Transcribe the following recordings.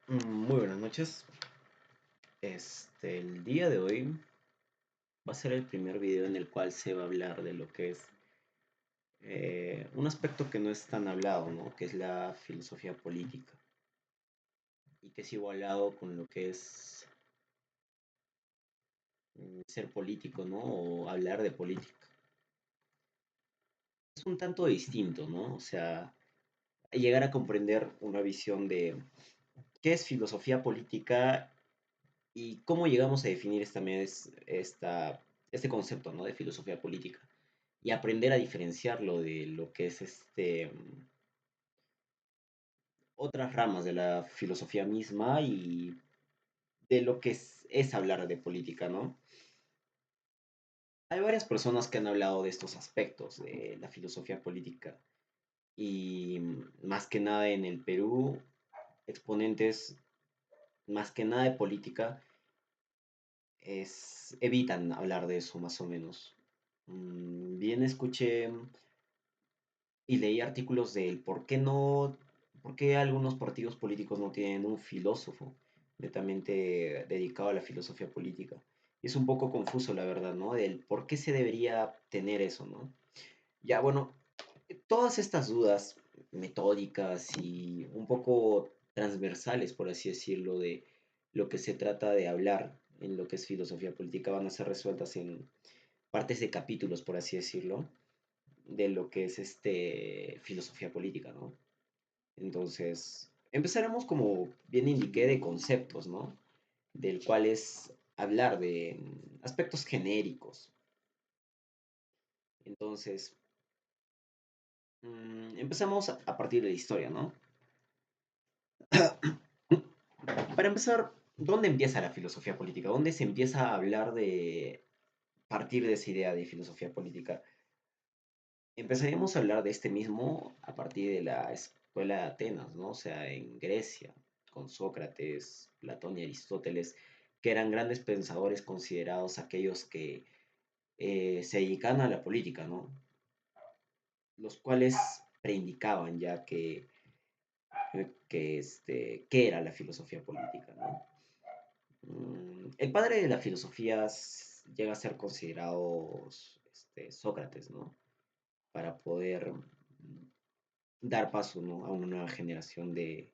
Muy buenas noches. El día de hoy va a ser el primer video en el cual se va a hablar de lo que es un aspecto que no es tan hablado, ¿no? Que es la filosofía política y que es igualado con lo que es ser político, ¿no? O hablar de política. Es un tanto distinto, ¿no? O sea, llegar a comprender una visión de qué es filosofía política y cómo llegamos a definir este concepto, ¿no? De filosofía política. Y aprender a diferenciarlo de lo que es otras ramas de la filosofía misma y de lo que es hablar de política, ¿no? Hay varias personas que han hablado de estos aspectos de la filosofía política y más que nada en el Perú, exponentes más que nada de política evitan hablar de eso más o menos. Bien escuché y leí artículos del por qué algunos partidos políticos no tienen un filósofo netamente dedicado a la filosofía política. Y es un poco confuso, la verdad, ¿no? Del por qué se debería tener eso, ¿no? Ya, bueno, todas estas dudas metódicas y un poco transversales, por así decirlo, de lo que se trata de hablar en lo que es filosofía política van a ser resueltas en partes de capítulos, por así decirlo de lo que es filosofía política, ¿no? Entonces, empezaremos como bien indiqué de conceptos, ¿no? Del cual es hablar de aspectos genéricos. Entonces, empezamos a partir de la historia, ¿no? Para empezar, ¿dónde empieza la filosofía política? ¿Dónde se empieza a hablar de partir de esa idea de filosofía política? Empezaríamos a hablar de este mismo a partir de la escuela de Atenas, ¿no? O sea, en Grecia, con Sócrates, Platón y Aristóteles, que eran grandes pensadores considerados aquellos que se dedicaban a la política, ¿no? Los cuales preindicaban ya qué era la filosofía política, ¿no? El padre de la filosofía llega a ser considerado Sócrates, ¿no? Para poder dar paso, ¿no? A una nueva generación de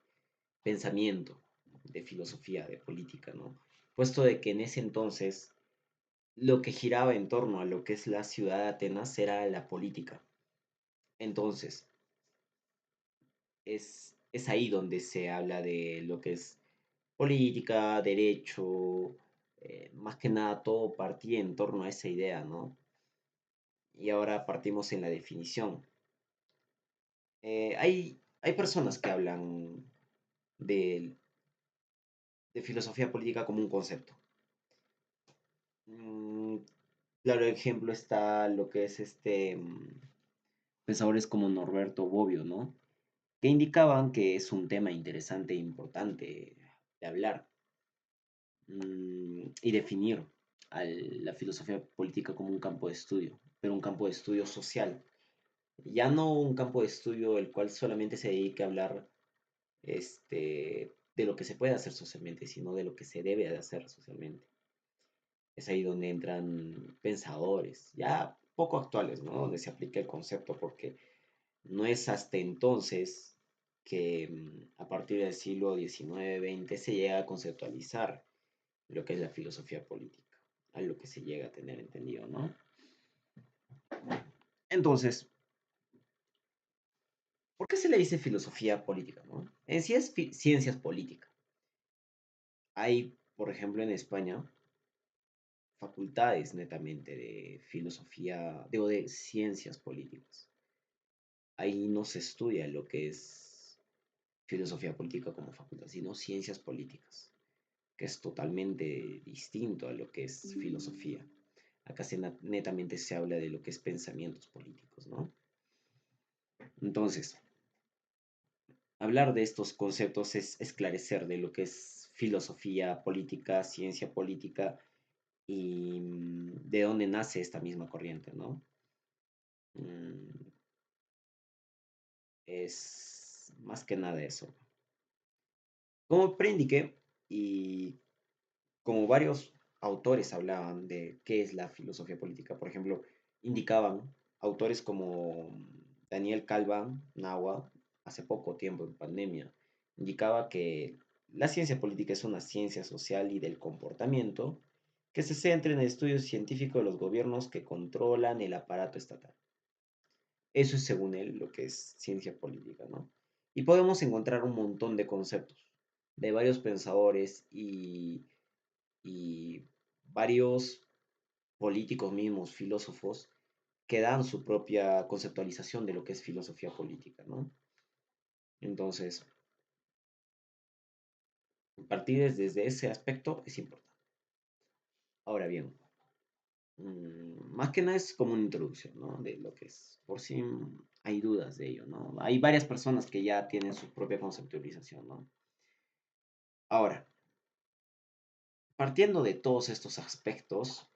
pensamiento, de filosofía, de política, ¿no? Puesto de que en ese entonces lo que giraba en torno a lo que es la ciudad de Atenas era la política. Entonces, es ahí donde se habla de lo que es política, derecho, más que nada todo partía en torno a esa idea, ¿no? Y ahora partimos en la definición. Hay personas que hablan de, de filosofía política como un concepto. Mm, claro, ejemplo está lo que es pensadores como Norberto Bobbio, ¿no? Que indicaban que es un tema interesante e importante de hablar y definir a la filosofía política como un campo de estudio, pero un campo de estudio social. Ya no un campo de estudio el cual solamente se dedique a hablar de lo que se puede hacer socialmente, sino de lo que se debe de hacer socialmente. Es ahí donde entran pensadores, ya poco actuales, ¿no? Donde se aplica el concepto, porque no es hasta entonces que a partir del siglo XIX-XX se llega a conceptualizar lo que es la filosofía política, a lo que se llega a tener entendido, ¿no? Entonces, ¿por qué se le dice filosofía política, no? En sí es ciencias políticas. Hay, por ejemplo, en España, facultades netamente de filosofía, digo, de ciencias políticas. Ahí no se estudia lo que es filosofía política como facultad, sino ciencias políticas, que es totalmente distinto a lo que es filosofía. Acá netamente se habla de lo que es pensamientos políticos, ¿no? Entonces, hablar de estos conceptos es esclarecer de lo que es filosofía política, ciencia política y de dónde nace esta misma corriente, ¿no? Mm, es más que nada eso. Como preindiqué, y como varios autores hablaban de qué es la filosofía política, por ejemplo, indicaban autores como Daniel Calva, Nahua, hace poco tiempo en pandemia, indicaba que la ciencia política es una ciencia social y del comportamiento que se centra en el estudio científico de los gobiernos que controlan el aparato estatal. Eso es según él lo que es ciencia política, ¿no? Y podemos encontrar un montón de conceptos de varios pensadores y varios políticos mismos, filósofos, que dan su propia conceptualización de lo que es filosofía política, ¿no? Entonces, partir desde ese aspecto es importante. Ahora bien, más que nada es como una introducción, ¿no? De lo que es. Por si hay dudas de ello, ¿no? Hay varias personas que ya tienen su propia conceptualización, ¿no? Ahora, partiendo de todos estos aspectos,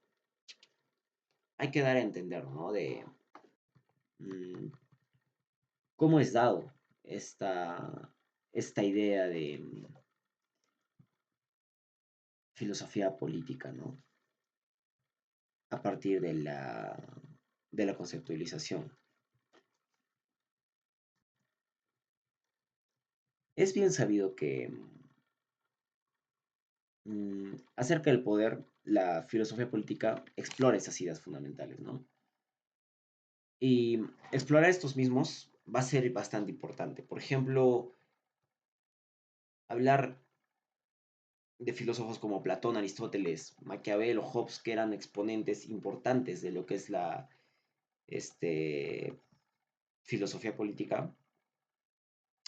hay que dar a entender, ¿no? De mm, cómo es dado esta idea de filosofía política, ¿no? A partir de la conceptualización. Es bien sabido que acerca del poder, la filosofía política explora esas ideas fundamentales, ¿no? Y explorar estos mismos va a ser bastante importante. Por ejemplo, hablar de filósofos como Platón, Aristóteles, Maquiavelo, Hobbes, que eran exponentes importantes de lo que es la este, filosofía política,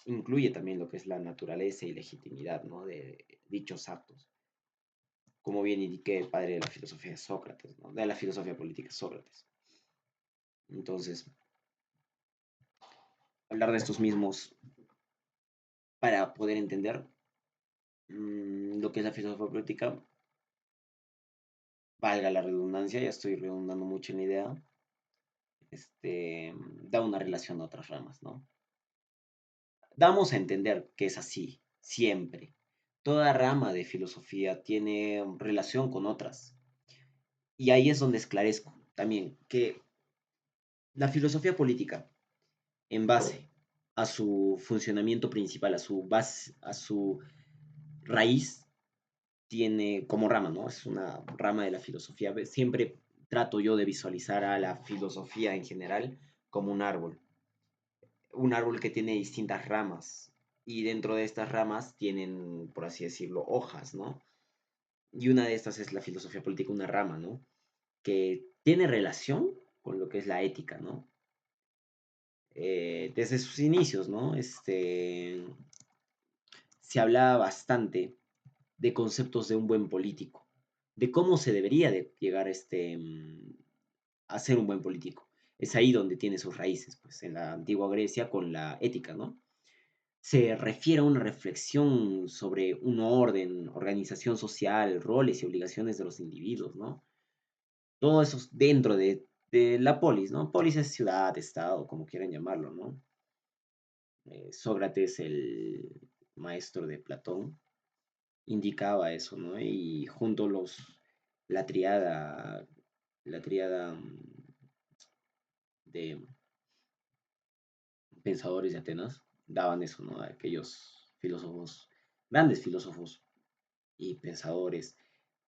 incluye también lo que es la naturaleza y legitimidad, ¿no? De dichos actos. Como bien indiqué, el padre de la filosofía es Sócrates, ¿no? De la filosofía política es Sócrates. Entonces, hablar de estos mismos para poder entender lo que es la filosofía política, valga la redundancia, ya estoy redundando mucho en la idea, da una relación a otras ramas, ¿no? Damos a entender que es así, siempre. Toda rama de filosofía tiene relación con otras. Y ahí es donde esclarezco también que la filosofía política, en base a su funcionamiento principal, a su base, a su raíz, tiene como rama, ¿no? Es una rama de la filosofía. Siempre trato yo de visualizar a la filosofía en general como un árbol que tiene distintas ramas y dentro de estas ramas tienen, por así decirlo, hojas, ¿no? Y una de estas es la filosofía política, una rama, ¿no? Que tiene relación con lo que es la ética, ¿no? Desde sus inicios, ¿no? Se hablaba bastante de conceptos de un buen político, de cómo se debería de llegar a ser un buen político. Es ahí donde tiene sus raíces, pues, en la antigua Grecia con la ética, ¿no? Se refiere a una reflexión sobre un orden, organización social, roles y obligaciones de los individuos, ¿no? Todo eso es dentro de la polis, ¿no? Polis es ciudad, estado, como quieran llamarlo, ¿no? Sócrates, el maestro de Platón, indicaba eso, ¿no? Y junto la triada, la triada de pensadores de Atenas, daban eso, ¿no? A aquellos filósofos, grandes filósofos y pensadores,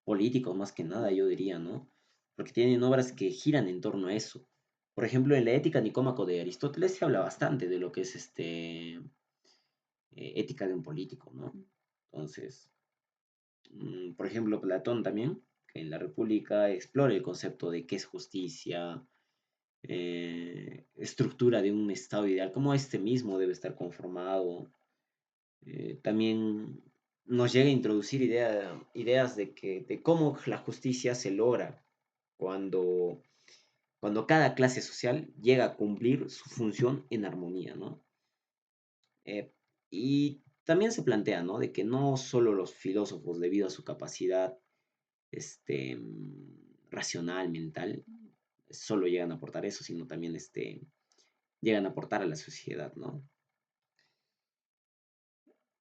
políticos más que nada, yo diría, ¿no? Porque tienen obras que giran en torno a eso. Por ejemplo, en la Ética Nicómaco de Aristóteles se habla bastante de lo que es ética de un político, ¿no? Entonces, por ejemplo, Platón también, que en la República explora el concepto de qué es justicia, estructura de un estado ideal, cómo este mismo debe estar conformado. También nos llega a introducir ideas de cómo la justicia se logra cuando, cuando cada clase social llega a cumplir su función en armonía, ¿no? Eh, y también se plantea, ¿no? De que no solo los filósofos, debido a su capacidad racional, mental, solo llegan a aportar eso, sino también llegan a aportar a la sociedad, ¿no?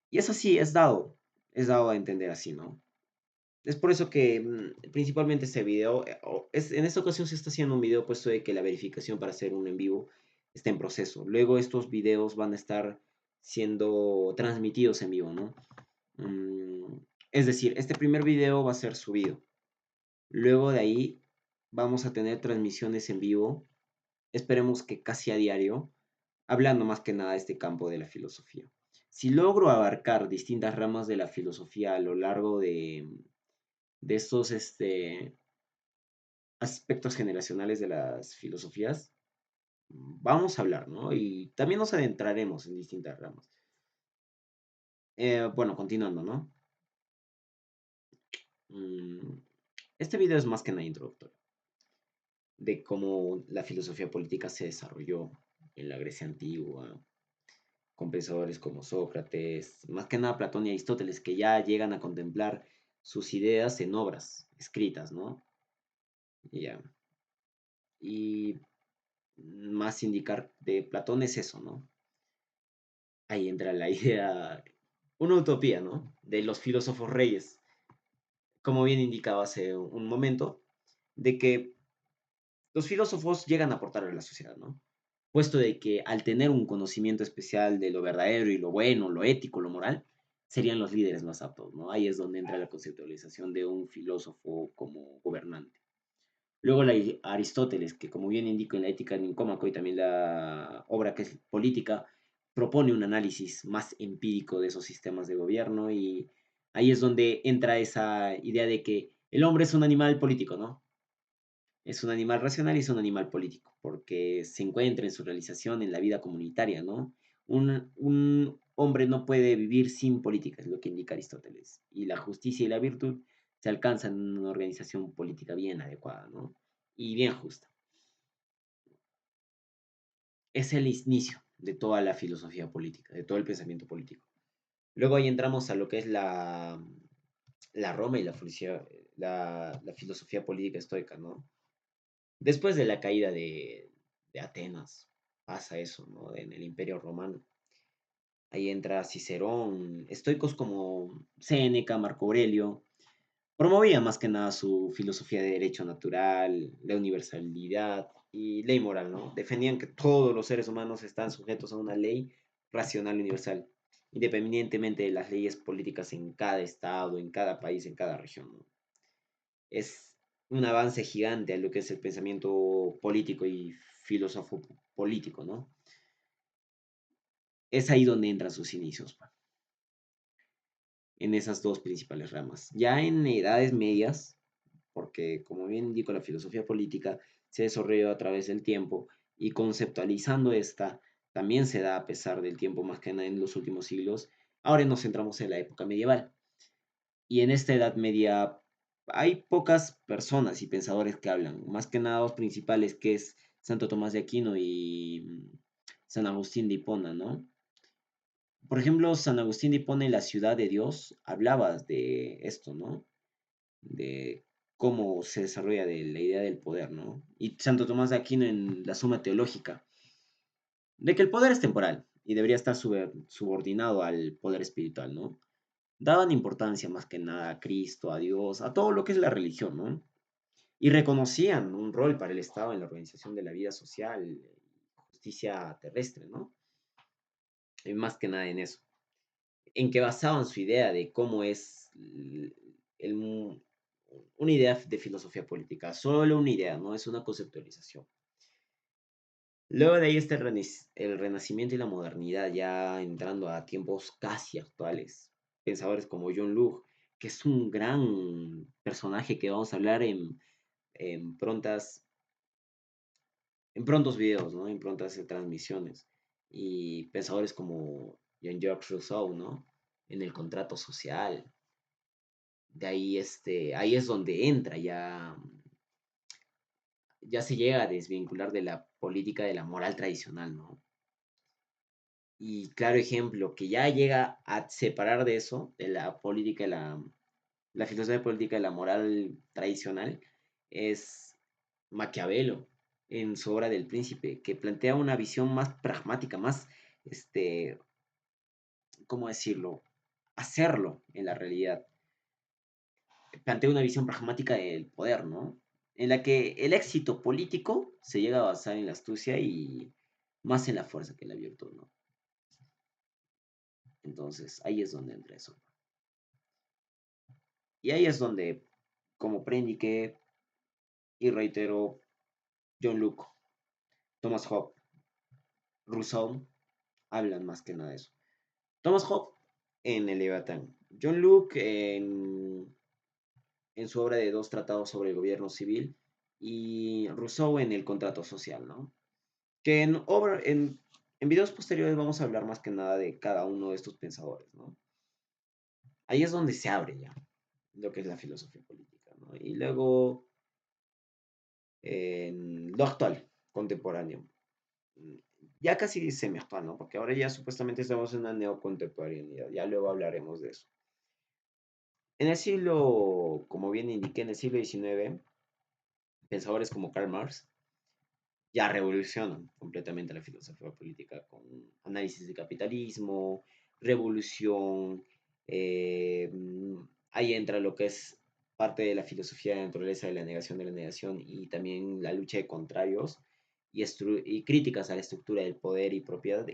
Y eso sí, es dado. Es dado a entender así, ¿no? Es por eso que principalmente este video, en esta ocasión se está haciendo un video puesto de que la verificación para hacer un en vivo está en proceso. Luego estos videos van a estar siendo transmitidos en vivo, ¿no? Mm, es decir, este primer video va a ser subido. Luego de ahí vamos a tener transmisiones en vivo, esperemos que casi a diario, hablando más que nada de este campo de la filosofía. Si logro abarcar distintas ramas de la filosofía a lo largo de estos aspectos generacionales de las filosofías, vamos a hablar, ¿no? Y también nos adentraremos en distintas ramas. Bueno, continuando, ¿no? Mm, este video es más que nada introductorio, de cómo la filosofía política se desarrolló en la Grecia antigua, con pensadores como Sócrates, más que nada Platón y Aristóteles, que ya llegan a contemplar sus ideas en obras escritas, ¿no? Y ya. Y más indicar de Platón es eso, ¿no? Ahí entra la idea, una utopía, ¿no? De los filósofos reyes, como bien indicaba hace un momento, de que los filósofos llegan a aportar a la sociedad, ¿no? Puesto de que al tener un conocimiento especial de lo verdadero y lo bueno, lo ético, lo moral, serían los líderes más aptos, ¿no? Ahí es donde entra la conceptualización de un filósofo como gobernante. Luego Aristóteles, que como bien indico en la Ética de Nicómaco y también la obra que es política, propone un análisis más empírico de esos sistemas de gobierno y ahí es donde entra esa idea de que el hombre es un animal político, ¿no? Es un animal racional y es un animal político, porque se encuentra en su realización en la vida comunitaria, ¿no? Un hombre no puede vivir sin política, es lo que indica Aristóteles. Y la justicia y la virtud se alcanzan en una organización política bien adecuada, ¿no? Y bien justa. Es el inicio de toda la filosofía política, de todo el pensamiento político. Luego ahí entramos a lo que es la Roma y la filosofía política estoica, ¿no? Después de la caída de Atenas, pasa eso, ¿no? En el Imperio Romano. Ahí entra Cicerón, estoicos como Séneca, Marco Aurelio, promovía más que nada su filosofía de derecho natural, la universalidad y ley moral, ¿no? Defendían que todos los seres humanos están sujetos a una ley racional universal, independientemente de las leyes políticas en cada estado, en cada país, en cada región, ¿no? Es un avance gigante a lo que es el pensamiento político y filósofo político, ¿no? Es ahí donde entran sus inicios, pa, en esas dos principales ramas. Ya en edades medias, porque como bien indico, la filosofía política se desarrolló a través del tiempo y conceptualizando esta también se da a pesar del tiempo más que nada en los últimos siglos. Ahora nos centramos en la época medieval. Y en esta Edad Media hay pocas personas y pensadores que hablan, más que nada dos principales, que es Santo Tomás de Aquino y San Agustín de Hipona, ¿no? Por ejemplo, San Agustín de Hipona y la ciudad de Dios hablaba de esto, ¿no? De cómo se desarrolla de la idea del poder, ¿no? Y Santo Tomás de Aquino en la Suma Teológica, de que el poder es temporal y debería estar subordinado al poder espiritual, ¿no? Daban importancia más que nada a Cristo, a Dios, a todo lo que es la religión, ¿no? Y reconocían un rol para el Estado en la organización de la vida social, justicia terrestre, ¿no? Y más que nada en eso, en que basaban su idea de cómo es una idea de filosofía política, solo una idea, no es una conceptualización. Luego de ahí está el Renacimiento y la modernidad, ya entrando a tiempos casi actuales. Pensadores como John Locke, que es un gran personaje que vamos a hablar en prontas, en prontos videos, ¿no? En prontas transmisiones. Y pensadores como Jean-Jacques Rousseau, ¿no? En el contrato social. De ahí, ahí es donde entra ya se llega a desvincular de la política de la moral tradicional, ¿no? Y claro ejemplo que ya llega a separar de eso, de la política, la filosofía política de la moral tradicional, es Maquiavelo en su obra del Príncipe, que plantea una visión más pragmática, más, ¿cómo decirlo? hacerlo en la realidad. Plantea una visión pragmática del poder, ¿no? En la que el éxito político se llega a basar en la astucia y más en la fuerza que en la virtud, ¿no? Entonces, ahí es donde entra eso. Y ahí es donde, como prediqué y reitero, John Locke, Thomas Hobbes, Rousseau, hablan más que nada de eso. Thomas Hobbes en el Leviatán, John Locke en su obra de dos tratados sobre el gobierno civil y Rousseau en el contrato social, ¿no? Que en videos posteriores vamos a hablar más que nada de cada uno de estos pensadores, ¿no? Ahí es donde se abre ya lo que es la filosofía política, ¿no? Y luego en lo actual, contemporáneo. Ya casi semi-actual, ¿no? Porque ahora ya supuestamente estamos en una neocontemporaneidad, ya luego hablaremos de eso. En el siglo, como bien indiqué, en el siglo XIX, pensadores como Karl Marx ya revolucionan completamente la filosofía política con análisis de capitalismo, revolución, eh, ahí entra lo que es parte de la filosofía de la naturaleza de la negación y también la lucha de contrarios y críticas a la estructura del poder y propiedad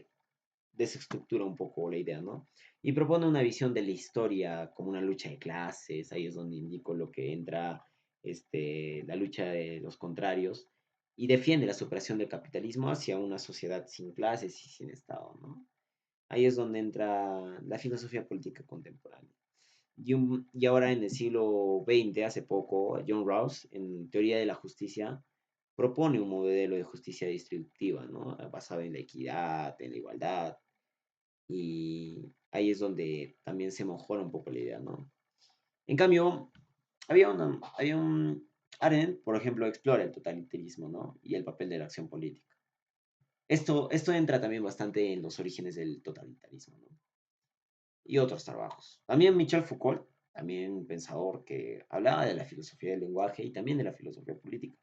desestructura un poco la idea, ¿no? Y propone una visión de la historia como una lucha de clases, ahí es donde indico lo que entra la lucha de los contrarios, y defiende la superación del capitalismo hacia una sociedad sin clases y sin Estado, ¿no? Ahí es donde entra la filosofía política contemporánea. Y ahora en el siglo XX, hace poco, John Rawls, en Teoría de la Justicia, propone un modelo de justicia distributiva, ¿no? Basado en la equidad, en la igualdad, y ahí es donde también se mejora un poco la idea, ¿no? En cambio, había un Arendt, por ejemplo, explora el totalitarismo, ¿no? Y el papel de la acción política. Esto entra también bastante en los orígenes del totalitarismo, ¿no? Y otros trabajos. También Michel Foucault, también un pensador que hablaba de la filosofía del lenguaje y también de la filosofía política.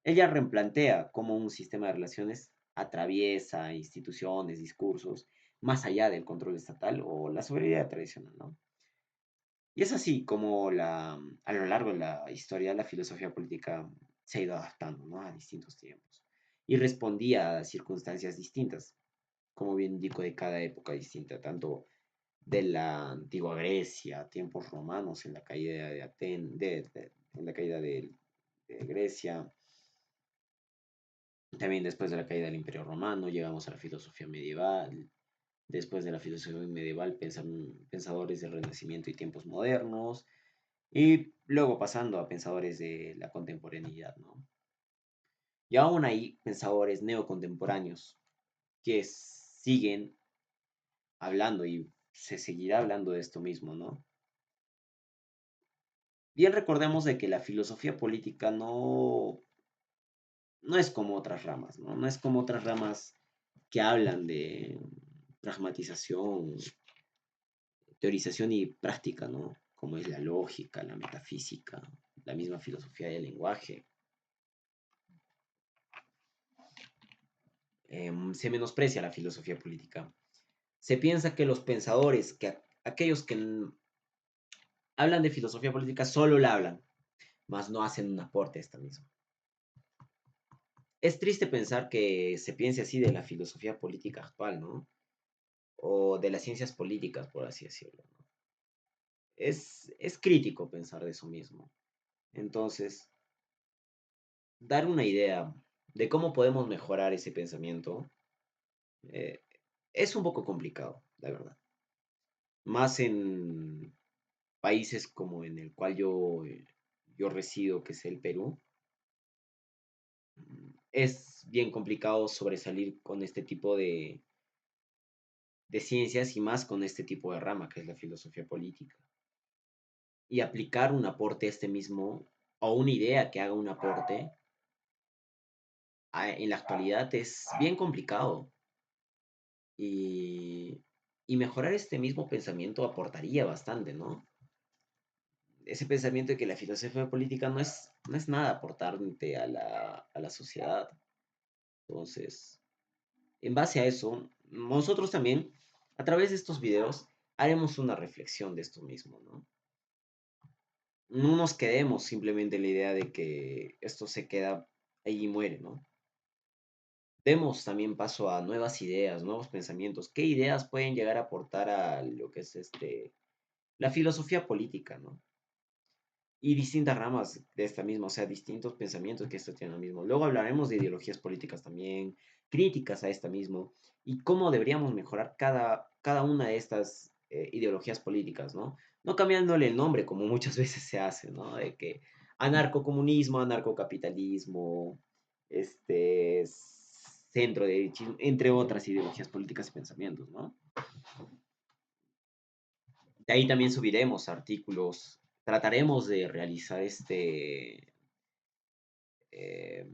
Ella replantea cómo un sistema de relaciones atraviesa instituciones, discursos, más allá del control estatal o la soberanía tradicional, ¿no? Y es así como a lo largo de la historia la filosofía política se ha ido adaptando, ¿no? A distintos tiempos y respondía a circunstancias distintas, como bien indico, de cada época distinta, tanto de la antigua Grecia, tiempos romanos, en la caída de en la caída de Grecia, también después de la caída del Imperio Romano, llegamos a la filosofía medieval. Después de la filosofía medieval, pensadores del Renacimiento y tiempos modernos. Y luego pasando a pensadores de la contemporaneidad, ¿no? Y aún hay pensadores neocontemporáneos que siguen hablando y se seguirá hablando de esto mismo, ¿no? Bien recordemos de que la filosofía política no es como otras ramas, ¿no? No es como otras ramas que hablan de pragmatización, teorización y práctica, ¿no? Como es la lógica, la metafísica, la misma filosofía del lenguaje. Se menosprecia la filosofía política. Se piensa que los pensadores, aquellos que hablan de filosofía política, solo la hablan, mas no hacen un aporte a esta misma. Es triste pensar que se piense así de la filosofía política actual, ¿no? O de las ciencias políticas, por así decirlo, ¿no? Es crítico pensar de eso mismo. Entonces, dar una idea de cómo podemos mejorar ese pensamiento eh, es un poco complicado, la verdad. Más en países como en el cual yo resido, que es el Perú, es bien complicado sobresalir con este tipo de ciencias y más con este tipo de rama, que es la filosofía política. Y aplicar un aporte a este mismo, o una idea que haga un aporte, en la actualidad es bien complicado. Y, y mejorar este mismo pensamiento aportaría bastante, ¿no? Ese pensamiento de que la filosofía política no es nada aportante a a la sociedad. Entonces, en base a eso, nosotros también, a través de estos videos, haremos una reflexión de esto mismo, ¿no? No nos quedemos simplemente en la idea de que esto se queda ahí y muere, ¿no? Demos también paso a nuevas ideas, nuevos pensamientos. ¿Qué ideas pueden llegar a aportar a lo que es la filosofía política, ¿no? Y distintas ramas de esta misma, o sea, distintos pensamientos que esto tiene lo mismo. Luego hablaremos de ideologías políticas también, críticas a esta mismo, y cómo deberíamos mejorar cada una de estas ideologías políticas, ¿no? No cambiándole el nombre, como muchas veces se hace, ¿no? De que anarcocomunismo, anarcocapitalismo, centro derechismo, entre otras ideologías políticas y pensamientos, ¿no? De ahí también subiremos artículos, trataremos de realizar eh,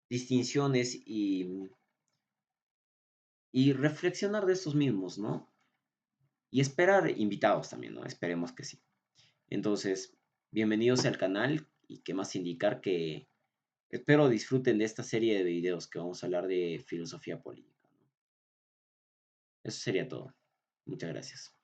distinciones y reflexionar de estos mismos, ¿no? Y esperar invitados también, ¿no? Esperemos que sí. Entonces, bienvenidos al canal y qué más indicar que espero disfruten de esta serie de videos que vamos a hablar de filosofía política, ¿no? Eso sería todo. Muchas gracias.